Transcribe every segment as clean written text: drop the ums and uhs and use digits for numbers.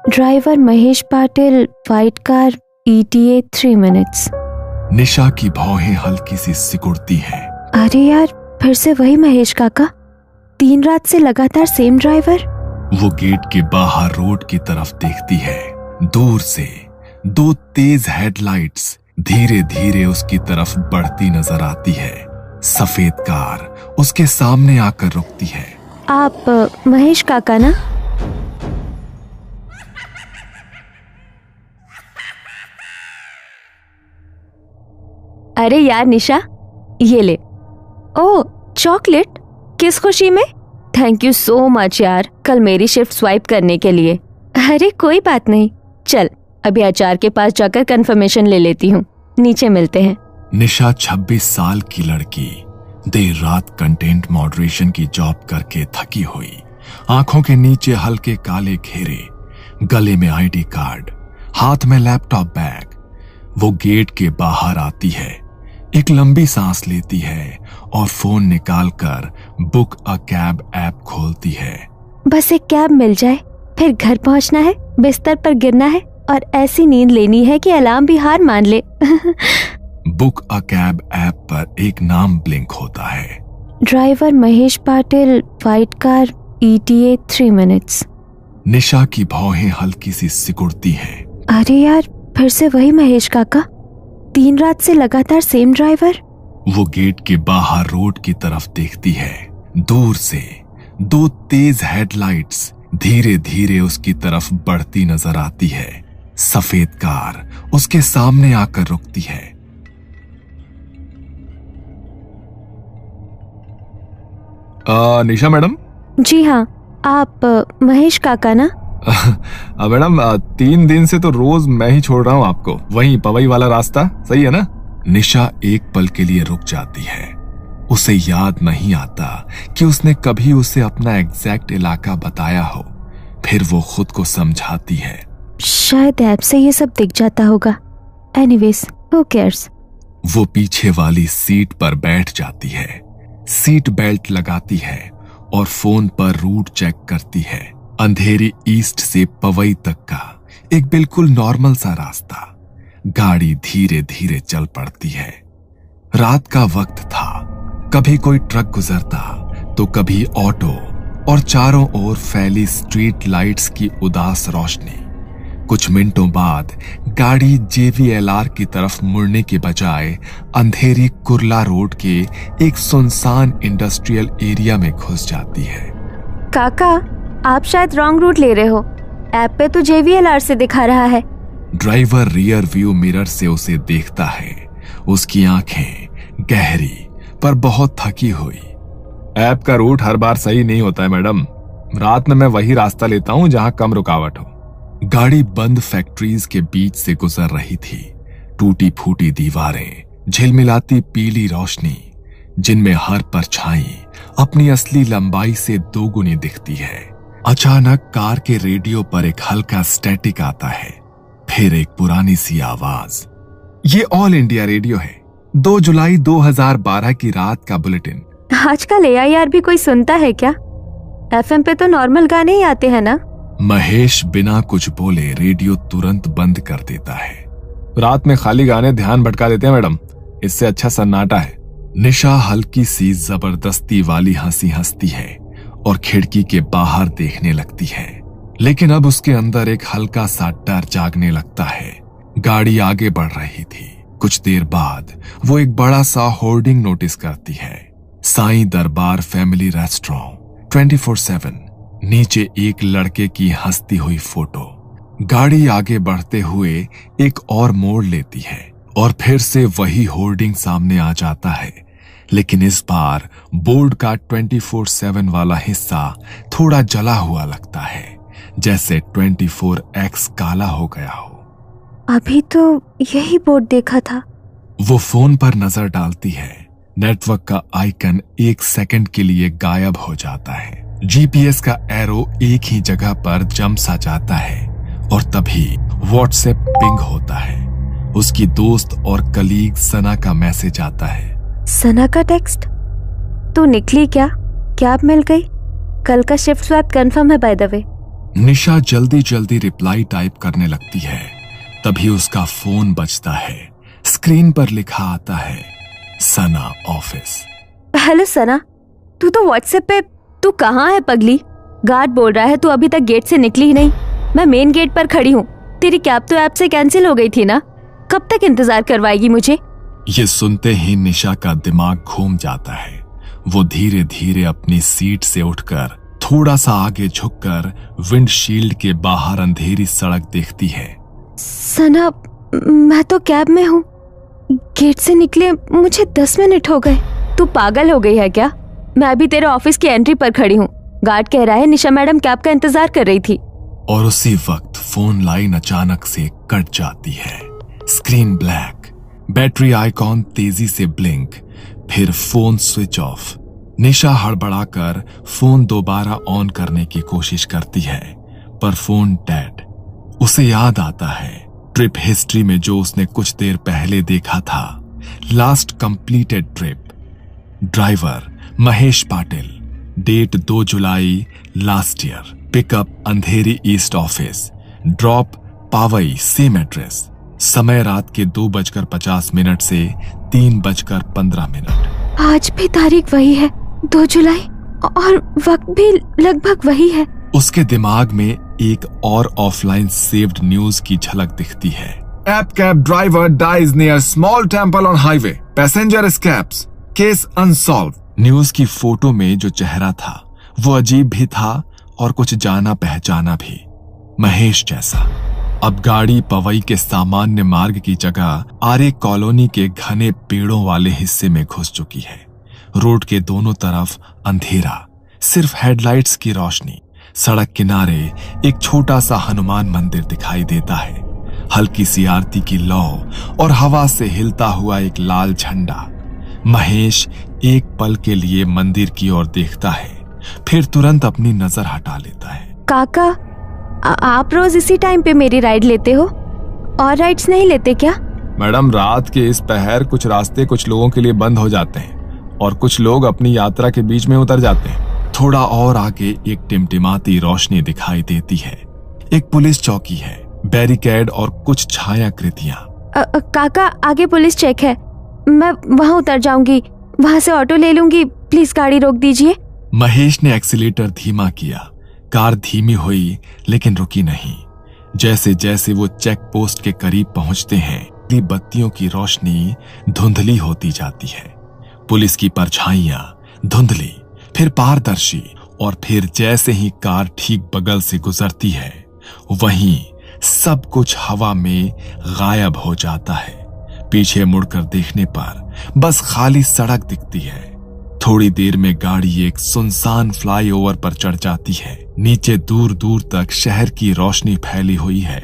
Driver Mahesh Patil, white car, ETA 3 minutes। निशा की भौहें हल्की सी सिकुड़ती हैं। अरे यार, फिर से वही महेश काका। 3 रात से लगातार सेम ड्राइवर। वो गेट के बाहर रोड की तरफ देखती है। दूर से 2 तेज हेडलाइट्स धीरे धीरे उसकी तरफ बढ़ती नजर आती है। सफेद कार उसके सामने आकर रुकती है। आप महेश काका ना? अरे यार निशा, ये ले। ओह, चॉकलेट? किस खुशी में? थैंक यू सो मच यार, कल मेरी शिफ्ट स्वाइप करने के लिए। अरे कोई बात नहीं, चल अभी HR के पास जाकर कंफर्मेशन ले लेती हूँ, नीचे मिलते हैं। निशा 26 साल की लड़की, देर रात कंटेंट मॉडरेशन की जॉब करके थकी हुई, आंखों के नीचे हल्के काले घेरे, गले में ID कार्ड, हाथ में लैपटॉप बैग। वो गेट के बाहर आती है, एक लंबी सांस लेती है और फोन निकालकर बुक अ कैब ऐप खोलती है। बस एक कैब मिल जाए, फिर घर पहुंचना है, बिस्तर पर गिरना है और ऐसी नींद लेनी है कि अलार्म भी हार मान ले। बुक अ कैब ऐप पर एक नाम ब्लिंक होता है। Driver Mahesh Patil, white car, ETA 3 minutes। निशा की भौहें हल्की सी सिकुड़ती हैं। अरे यार, फिर से वही महेश काका। 3 रात से लगातार सेम ड्राइवर। वो गेट के बाहर रोड की तरफ देखती है। दूर से 2 तेज हेडलाइट्स धीरे धीरे उसकी तरफ बढ़ती नजर आती है। सफेद कार उसके सामने आकर रुकती है। निशा मैडम? जी हाँ, आप महेश काका ना? मैडम, 3 दिन से तो रोज मैं ही छोड़ रहा हूँ आपको, वहीं पवई वाला रास्ता, सही है ना? निशा एक पल के लिए रुक जाती है। उसे याद नहीं आता कि उसने कभी उसे अपना एग्जैक्ट इलाका बताया हो। फिर वो खुद को समझाती है, शायद ऐप से ये सब दिख जाता होगा। Anyways, who cares. वो पीछे वाली सीट पर बैठ जाती है, सीट बेल्ट लगाती है और फोन पर रूट चेक करती है। अंधेरी ईस्ट से पवई तक का एक बिल्कुल नॉर्मल सा रास्ता। गाड़ी धीरे धीरे चल पड़ती है। रात का वक्त था, कभी कोई ट्रक गुजरता तो कभी ऑटो, और चारों ओर फैली स्ट्रीट लाइट्स की उदास रोशनी। कुछ मिनटों बाद गाड़ी JVLR की तरफ मुड़ने के बजाय अंधेरी कुर्ला रोड के एक सुनसान इंडस्ट्रियल एरिया में घुस जाती है। काका, आप शायद रॉन्ग रूट ले रहे हो, ऐप पे तो JVLR से दिखा रहा है। ड्राइवर रियर व्यू मिरर से उसे देखता है। उसकी आंखें गहरी पर बहुत थकी हुई। ऐप का रूट हर बार सही नहीं होता है मैडम, रात में मैं वही रास्ता लेता हूँ जहाँ कम रुकावट हो। गाड़ी बंद फैक्ट्रीज के बीच से गुजर रही थी। टूटी फूटी दीवारें, झिलमिलाती पीली रोशनी, जिनमें हर परछाई अपनी असली लंबाई से 2 गुनी दिखती है। अचानक कार के रेडियो पर एक हल्का स्टैटिक आता है, फिर एक पुरानी सी आवाज। ये ऑल इंडिया रेडियो है, 2 जुलाई 2012 की रात का बुलेटिन। आजकल AIR भी कोई सुनता है क्या? FM पे तो नॉर्मल गाने ही आते हैं ना? महेश बिना कुछ बोले रेडियो तुरंत बंद कर देता है। रात में खाली गाने ध्यान भटका देते हैं मैडम, इससे अच्छा सन्नाटा है। निशा हल्की सी जबरदस्ती वाली हंसी हंसती है और खिड़की के बाहर देखने लगती है, लेकिन अब उसके अंदर एक हल्का सा डर जागने लगता है। गाड़ी आगे बढ़ रही थी। कुछ देर बाद वो एक बड़ा सा होर्डिंग नोटिस करती है, साईं दरबार फैमिली रेस्टोरेंट 24/7। नीचे एक लड़के की हंसती हुई फोटो। गाड़ी आगे बढ़ते हुए एक और मोड़ लेती है और फिर से वही होर्डिंग सामने आ जाता है, लेकिन इस बार बोर्ड का 24/7 वाला हिस्सा थोड़ा जला हुआ लगता है, जैसे 24X काला हो गया हो। अभी तो यही बोर्ड देखा था। वो फोन पर नजर डालती है। नेटवर्क का आइकन 1 सेकंड के लिए गायब हो जाता है। GPS का एरो एक ही जगह पर जम सा जाता है और तभी व्हाट्सएप पिंग होता है। उसकी दोस्त और कलीग सना का मैसेज आता है। सना का टेक्स्ट? तू निकली क्या? कैब मिल गई? कल का शिफ्ट स्वैप कंफर्म है बाय द वे। निशा जल्दी जल्दी रिप्लाई टाइप करने लगती है। तभी उसका फोन बजता है। स्क्रीन पर लिखा आता है सना ऑफिस। हेलो सना, तू तो व्हाट्सएप पे, तू कहाँ है पगली? गार्ड बोल रहा है तू अभी तक गेट से निकली ही नहीं। मैं मेन गेट पर खड़ी हूँ। तेरी कैब तो ऐप से कैंसिल हो गई थी ना, कब तक इंतजार करवाएगी मुझे? ये सुनते ही निशा का दिमाग घूम जाता है। वो धीरे धीरे अपनी सीट से उठकर थोड़ा सा आगे झुककर विंडशील्ड के बाहर अंधेरी सड़क देखती है। सना, मैं तो कैब में हूँ। गेट से निकले मुझे 10 मिनट हो गए। तू पागल हो गई है क्या? मैं अभी तेरे ऑफिस की एंट्री पर खड़ी हूँ। गार्ड कह रहा है निशा मैडम कैब का इंतजार कर रही थी। और उसी वक्त फोन लाइन अचानक से कट जाती है। स्क्रीन ब्लैक, बैटरी आइकॉन तेजी से ब्लिंक, फिर फोन स्विच ऑफ। निशा हड़बड़ाकर फोन दोबारा ऑन करने की कोशिश करती है, पर फोन डेड। उसे याद आता है ट्रिप हिस्ट्री में जो उसने कुछ देर पहले देखा था। Last completed trip, driver Mahesh Patil, date 2 July last year, pickup Andheri east office, drop Powai same address, समय रात के 2:50 से 3:15। आज भी तारीख वही है, 2 जुलाई, और वक्त भी लगभग वही है। उसके दिमाग में एक और ऑफलाइन सेव्ड न्यूज की झलक दिखती है। App cab driver dies near small temple on highway, passenger escapes, case unsolve. News की फोटो में जो चेहरा था वो अजीब भी था और कुछ जाना पहचाना भी, महेश जैसा। अब गाड़ी पवई के सामान्य मार्ग की जगह आरे कॉलोनी के घने पेड़ों वाले हिस्से में घुस चुकी है। रोड के दोनों तरफ अंधेरा, सिर्फ हेडलाइट्स की रोशनी। सड़क किनारे एक छोटा सा हनुमान मंदिर दिखाई देता है, हल्की सी आरती की लौ और हवा से हिलता हुआ एक लाल झंडा। महेश एक पल के लिए मंदिर की ओर देखता है, फिर तुरंत अपनी नजर हटा लेता है। काका, आप रोज इसी टाइम पे मेरी राइड लेते हो, और राइड्स नहीं लेते क्या? मैडम, रात के इस पहर कुछ रास्ते कुछ लोगों के लिए बंद हो जाते हैं और कुछ लोग अपनी यात्रा के बीच में उतर जाते हैं। थोड़ा और आगे एक टिमटिमाती रोशनी दिखाई देती है। एक पुलिस चौकी है, बैरिकेड और कुछ छायाकृतियां। काका, आगे पुलिस चेक है, मैं वहाँ उतर जाऊंगी, वहाँ से ऑटो ले लूंगी, प्लीज गाड़ी रोक दीजिए। महेश ने एक्सीलेटर धीमा किया। कार धीमी हुई लेकिन रुकी नहीं। जैसे जैसे वो चेक पोस्ट के करीब पहुंचते हैं, बत्तियों की रोशनी धुंधली होती जाती है। पुलिस की परछाइयां धुंधली, फिर पारदर्शी, और फिर जैसे ही कार ठीक बगल से गुजरती है, वहीं सब कुछ हवा में गायब हो जाता है। पीछे मुड़कर देखने पर बस खाली सड़क दिखती है। थोड़ी देर में गाड़ी एक सुनसान फ्लाईओवर पर चढ़ जाती है। नीचे दूर दूर तक शहर की रोशनी फैली हुई है,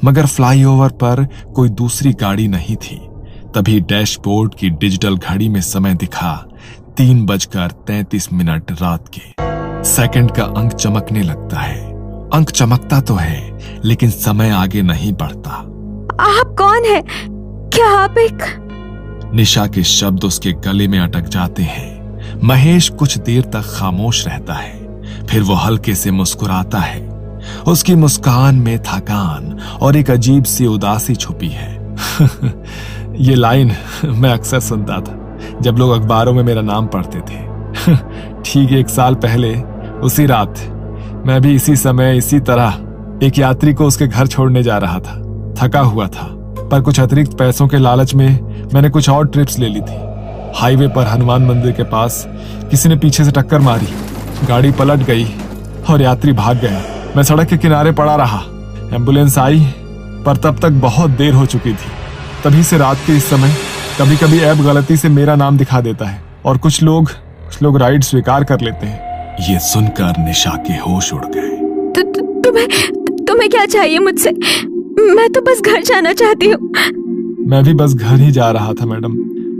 मगर फ्लाईओवर पर कोई दूसरी गाड़ी नहीं थी। तभी डैशबोर्ड की डिजिटल घड़ी में समय दिखा 3:33 रात के। सेकंड का अंक चमकने लगता है। अंक चमकता तो है, लेकिन समय आगे नहीं बढ़ता। आप कौन है? क्या आप एक? निशा के शब्द उसके गले में अटक जाते हैं। महेश कुछ देर तक खामोश रहता है, फिर वो हल्के से मुस्कुराता है। उसकी मुस्कान में थकान और एक अजीब सी उदासी छुपी है। ये लाइन मैं अक्सर सुनता था जब लोग अखबारों में मेरा नाम पढ़ते थे। ठीक 1 साल पहले उसी रात मैं भी इसी समय इसी तरह एक यात्री को उसके घर छोड़ने जा रहा था। थका हुआ था, पर कुछ अतिरिक्त पैसों के लालच में मैंने कुछ और ट्रिप्स ले ली थी। हाईवे पर हनुमान मंदिर के पास किसी ने पीछे से टक्कर मारी, गाड़ी पलट गई और यात्री भाग गया। मैं सड़क के किनारे पड़ा रहा। एम्बुलेंस आई, पर तब तक बहुत देर हो चुकी थी। तभी से रात के इस समय कभी कभी ऐप गलती से मेरा नाम दिखा देता है और कुछ लोग राइड स्वीकार कर लेते हैं। ये सुनकर निशा के होश उड़ गए। तुम्हें क्या चाहिए मुझसे? मैं तो बस घर जाना चाहती हूँ। मैं भी बस घर ही जा रहा था मैडम,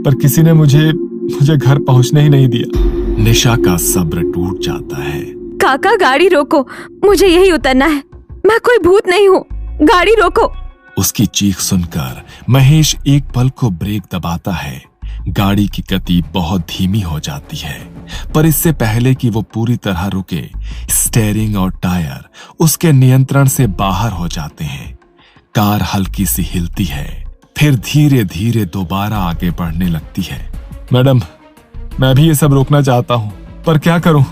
पर किसी ने मुझे घर पहुंचने ही नहीं दिया। निशा का सब्र टूट जाता है। काका, गाड़ी रोको, मुझे यही उतरना है। मैं कोई भूत नहीं हूँ, गाड़ी रोको। उसकी चीख सुनकर महेश एक पल को ब्रेक दबाता है, गाड़ी की गति बहुत धीमी हो जाती है, पर इससे पहले कि वो पूरी तरह रुके, स्टीयरिंग और टायर उसके नियंत्रण से बाहर हो जाते हैं। कार हल्की सी हिलती है, फिर धीरे धीरे दोबारा आगे बढ़ने लगती है। मैडम, मैं भी ये सब रोकना चाहता हूँ, पर क्या करूं?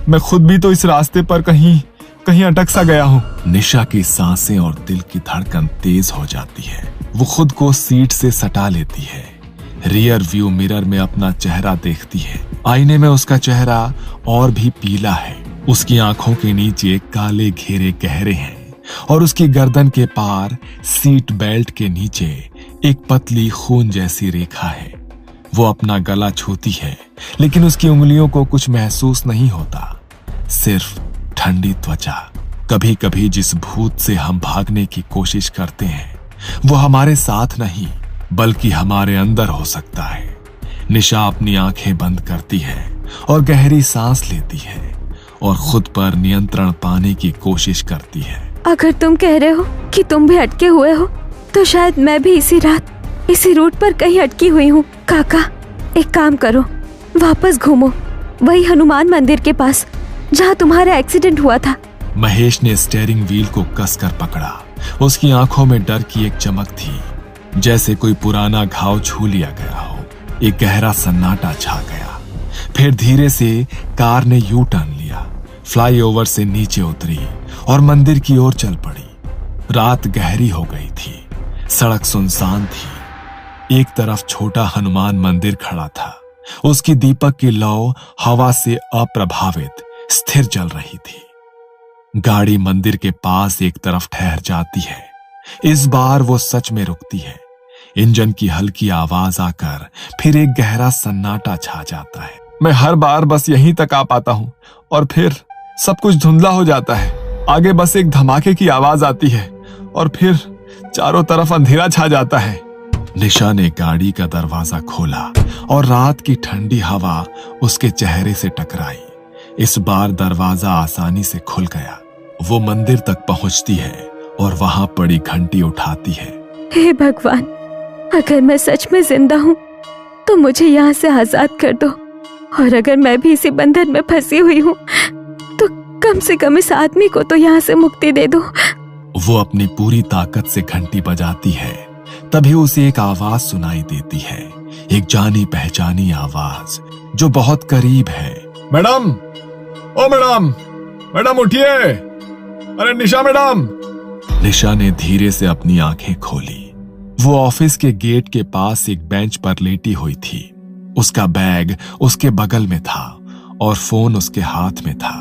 मैं खुद भी तो इस रास्ते पर कहीं अटक सा गया हूँ। निशा की सांसें और दिल की धड़कन तेज हो जाती है। वो खुद को सीट से सटा लेती है। रियर व्यू मिरर में अपना चेहरा देखती है। आईने में उसका चेहरा और भी पीला है। उसकी आंखों के नीचे काले घेरे गहरे हैं और उसकी गर्दन के पार सीट बेल्ट के नीचे एक पतली खून जैसी रेखा है। वो अपना गला छूती है, लेकिन उसकी उंगलियों को कुछ महसूस नहीं होता, सिर्फ ठंडी त्वचा। कभी कभी जिस भूत से हम भागने की कोशिश करते हैं वो हमारे साथ नहीं बल्कि हमारे अंदर हो सकता है। निशा अपनी आंखें बंद करती है और गहरी सांस लेती है और खुद पर नियंत्रण पाने की कोशिश करती है। अगर तुम कह रहे हो कि तुम भी अटके हुए हो, तो शायद मैं भी इसी रात इसी रूट पर कहीं अटकी हुई हूँ। काका, एक काम करो, वापस घूमो वही हनुमान मंदिर के पास जहाँ तुम्हारा एक्सीडेंट हुआ था। महेश ने स्टीयरिंग व्हील को कसकर पकड़ा। उसकी आंखों में डर की एक चमक थी, जैसे कोई पुराना घाव छू लिया गया हो। एक गहरा सन्नाटा छा गया। फिर धीरे से कार ने यू टर्न लिया, फ्लाईओवर से नीचे उतरी और मंदिर की ओर चल पड़ी। रात गहरी हो गई थी, सड़क सुनसान थी। एक तरफ छोटा हनुमान मंदिर खड़ा था, उसकी दीपक की लौ हवा से अप्रभावित स्थिर जल रही थी। गाड़ी मंदिर के पास एक तरफ ठहर जाती है। इस बार वो सच में रुकती है। इंजन की हल्की आवाज आकर फिर एक गहरा सन्नाटा छा जाता है। मैं हर बार बस यहीं तक आ पाता हूं और फिर सब कुछ धुंधला हो जाता है। आगे बस एक धमाके की आवाज आती है और फिर चारों तरफ अंधेरा छा जाता है। निशा ने गाड़ी का दरवाजा खोला और रात की ठंडी हवा उसके चेहरे से टकराई। इस बार दरवाजा आसानी से खुल गया। वो मंदिर तक पहुंचती है और वहां पड़ी घंटी उठाती है। हे भगवान, अगर मैं सच में जिंदा हूँ तो मुझे यहाँ से आजाद कर दो, और अगर मैं भी इसी बंधन में फंसी हुई हूँ तो कम से कम इस आदमी को तो यहाँ से मुक्ति दे दो। वो अपनी पूरी ताकत से घंटी बजाती है। तभी उसे एक आवाज सुनाई देती है, एक जानी पहचानी आवाज जो बहुत करीब है। मैडम, ओ मैडम, मैडम उठिए, अरे निशा मैडम। निशा ने धीरे से अपनी आंखें खोली। वो ऑफिस के गेट के पास एक बेंच पर लेटी हुई थी। उसका बैग उसके बगल में था और फोन उसके हाथ में था।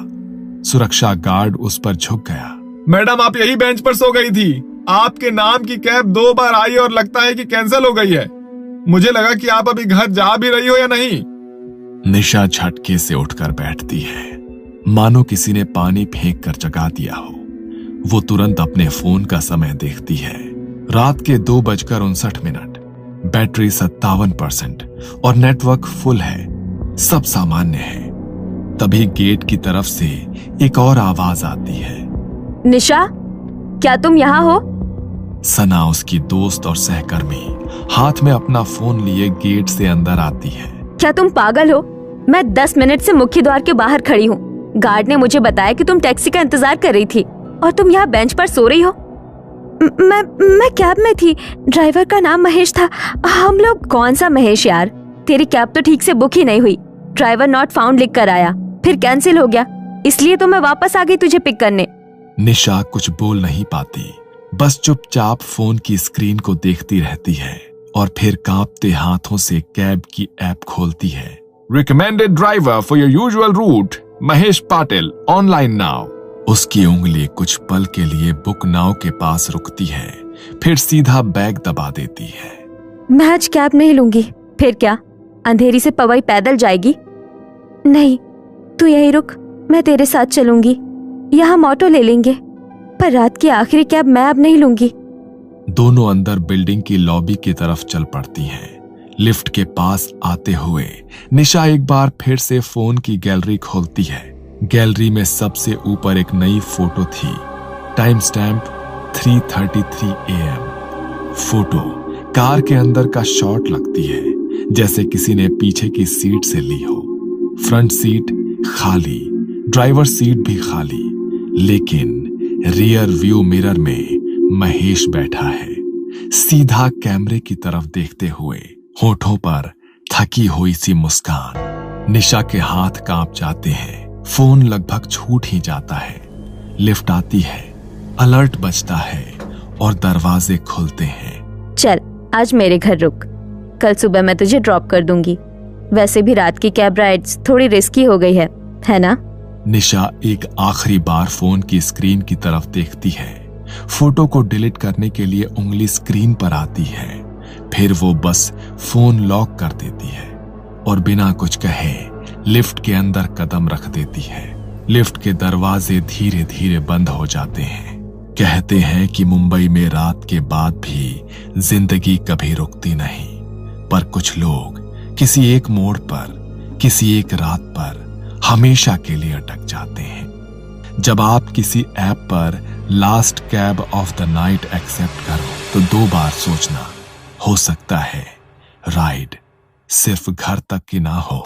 सुरक्षा गार्ड उस पर झुक गया। मैडम, आप यही बेंच पर सो गई थी। आपके नाम की कैब 2 बार आई और लगता है कि कैंसिल हो गई है। मुझे लगा कि आप अभी घर जा भी रही हो या नहीं। निशा झटके से उठकर बैठती है, मानो किसी ने पानी फेंक कर जगा दिया हो। वो तुरंत अपने फोन का समय देखती है। रात के 2:59। बैटरी 57% और नेटवर्क फुल है। सब सामान्य है। तभी गेट की तरफ से एक और आवाज आती है। निशा, क्या तुम यहाँ हो? सना, उसकी दोस्त और सहकर्मी, हाथ में अपना फोन लिए गेट से अंदर आती है। क्या तुम पागल हो? मैं 10 मिनट से मुख्य द्वार के बाहर खड़ी हूँ। गार्ड ने मुझे बताया कि तुम टैक्सी का इंतजार कर रही थी और तुम यहाँ बेंच पर सो रही हो। मैं कैब में थी। ड्राइवर का नाम महेश था। हम लोग। कौन सा महेश यार? तेरी कैब तो ठीक से बुक ही नहीं हुई। ड्राइवर नॉट फाउंड लिख कर आया, फिर कैंसिल हो गया, इसलिए तो मैं वापस आ गई तुझे पिक करने। निशा कुछ बोल नहीं पाती, बस चुपचाप फोन की स्क्रीन को देखती रहती है और फिर कांपते हाथों से कैब की ऐप खोलती है। Recommended driver for your usual route, Mahesh Patil, online now. उसकी उंगली कुछ पल के लिए बुक नाउ के पास रुकती है, फिर सीधा बैग दबा देती है। मैं आज कैब नहीं लूंगी। फिर क्या, अंधेरी से पवई पैदल जाएगी? नहीं, तू यहीं रुक, मैं तेरे साथ चलूंगी। यहाँ हम ऑटो ले लेंगे, पर रात की आखिरी कैब मैं अब नहीं लूंगी। दोनों अंदर बिल्डिंग की लॉबी की तरफ चल पड़ती हैं। लिफ्ट के पास आते हुए निशा एक बार फिर से फोन की गैलरी खोलती है। गैलरी में सबसे ऊपर एक नई फोटो थी। Time stamp 3:33 AM। Photo car के अंदर का शॉट लगती है, जैसे किसी ने पीछे की सीट से ली हो। फ्रंट सीट खाली, ड्राइवर सीट भी खाली, लेकिन रियर व्यू मिरर में महेश बैठा है, सीधा कैमरे की तरफ देखते हुए, होठों पर थकी हुई सी मुस्कान। निशा के हाथ कांप जाते हैं, फोन लगभग छूट ही जाता है। लिफ्ट आती है, अलर्ट बजता है और दरवाजे खुलते हैं। चल आज मेरे घर रुक, कल सुबह मैं तुझे ड्रॉप कर दूंगी। वैसे भी रात की कैब राइड्स थोड़ी रिस्की हो गई है ना? निशा एक आखिरी बार फोन की स्क्रीन की तरफ देखती है। फोटो को डिलीट करने के लिए उंगली स्क्रीन पर आती है, फिर वो बस फोन लॉक कर देती है और बिना कुछ कहे लिफ्ट के अंदर कदम रख देती है। लिफ्ट के दरवाजे धीरे धीरे बंद हो जाते हैं। कहते हैं कि मुंबई में रात के बाद भी जिंदगी कभी रुकती नहीं, पर कुछ लोग किसी एक मोड़ पर, किसी एक रात पर हमेशा के लिए अटक जाते हैं। जब आप किसी ऐप पर last cab of the night accept करो तो 2 बार सोचना, हो सकता है राइड सिर्फ घर तक की ना हो।